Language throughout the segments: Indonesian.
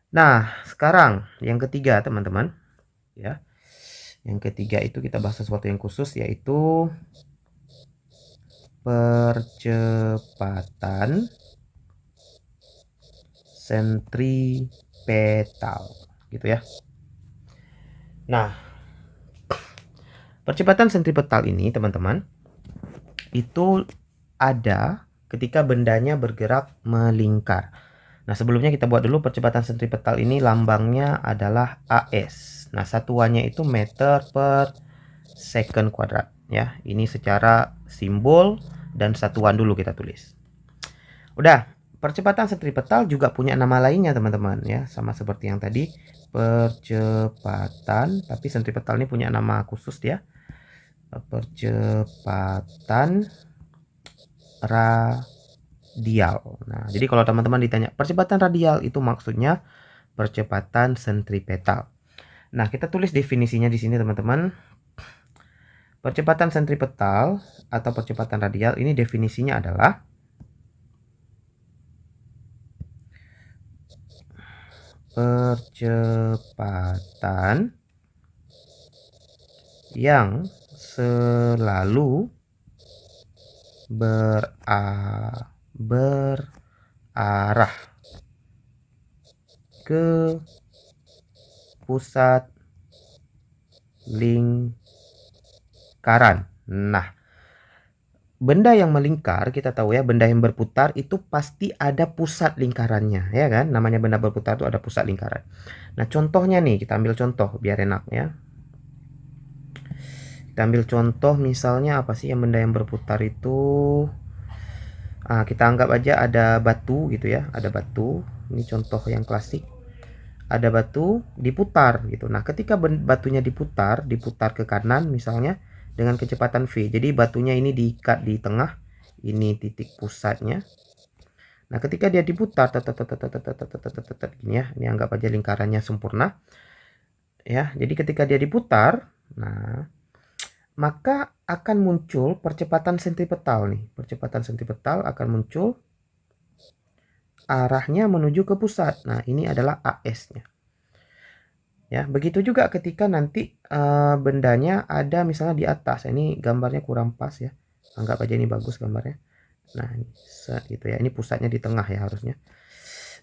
Nah, sekarang yang ketiga, teman-teman, ya. Yang ketiga itu kita bahas sesuatu yang khusus, yaitu percepatan sentripetal, gitu ya. Nah, percepatan sentripetal ini, teman-teman, itu ada ketika bendanya bergerak melingkar. Nah, sebelumnya kita buat dulu percepatan sentripetal ini, lambangnya adalah AS. Nah, satuannya itu meter per second kuadrat, ya. Ini secara simbol dan satuan dulu kita tulis. Udah, percepatan sentripetal juga punya nama lainnya, teman-teman, ya. Sama seperti yang tadi, percepatan, tapi sentripetal ini punya nama khusus dia. Percepatan radial. Nah, jadi kalau teman-teman ditanya percepatan radial, itu maksudnya percepatan sentripetal. Nah, kita tulis definisinya di sini, teman-teman. Percepatan sentripetal atau percepatan radial ini definisinya adalah percepatan yang selalu berarah ke pusat lingkaran. Nah, benda yang melingkar, kita tahu ya, benda yang berputar itu pasti ada pusat lingkarannya, ya kan? Namanya benda berputar itu ada pusat lingkaran. Nah, contohnya nih, kita ambil contoh biar enak ya. Kita ambil contoh misalnya apa sih yang benda yang berputar itu? Kita anggap aja ada batu gitu ya, ada batu. Ini contoh yang klasik. Ada batu diputar gitu. Nah, ketika batunya diputar ke kanan misalnya dengan kecepatan V. Jadi batunya ini diikat di tengah, ini titik pusatnya. Nah, ketika dia diputar gini ya, ini anggap aja lingkarannya sempurna. Ya, jadi ketika dia diputar, nah, maka akan muncul percepatan sentripetal nih. Percepatan sentripetal akan muncul arahnya menuju ke pusat. Nah, ini adalah AS-nya. Ya, begitu juga ketika nanti bendanya ada misalnya di atas. Ini gambarnya kurang pas ya. Anggap aja ini bagus gambarnya. Nah, ini gitu ya. Ini pusatnya di tengah ya harusnya.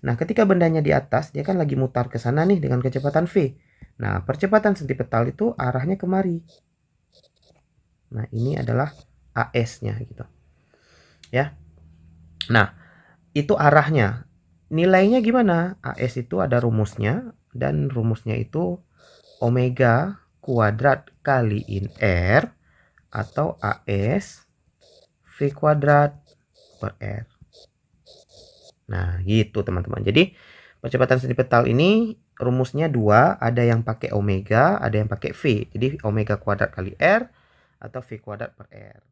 Nah, ketika bendanya di atas, dia kan lagi mutar ke sana nih dengan kecepatan V. Nah, percepatan sentripetal itu arahnya kemari. Nah, ini adalah AS-nya gitu. Ya. Nah, itu arahnya. Nilainya gimana? AS itu ada rumusnya, dan rumusnya itu omega kuadrat kali in R atau AS V kuadrat per R. Nah, gitu teman-teman. Jadi, percepatan sentripetal ini rumusnya dua, ada yang pakai omega, ada yang pakai V. Jadi, omega kuadrat kali R atau V kuadrat per R.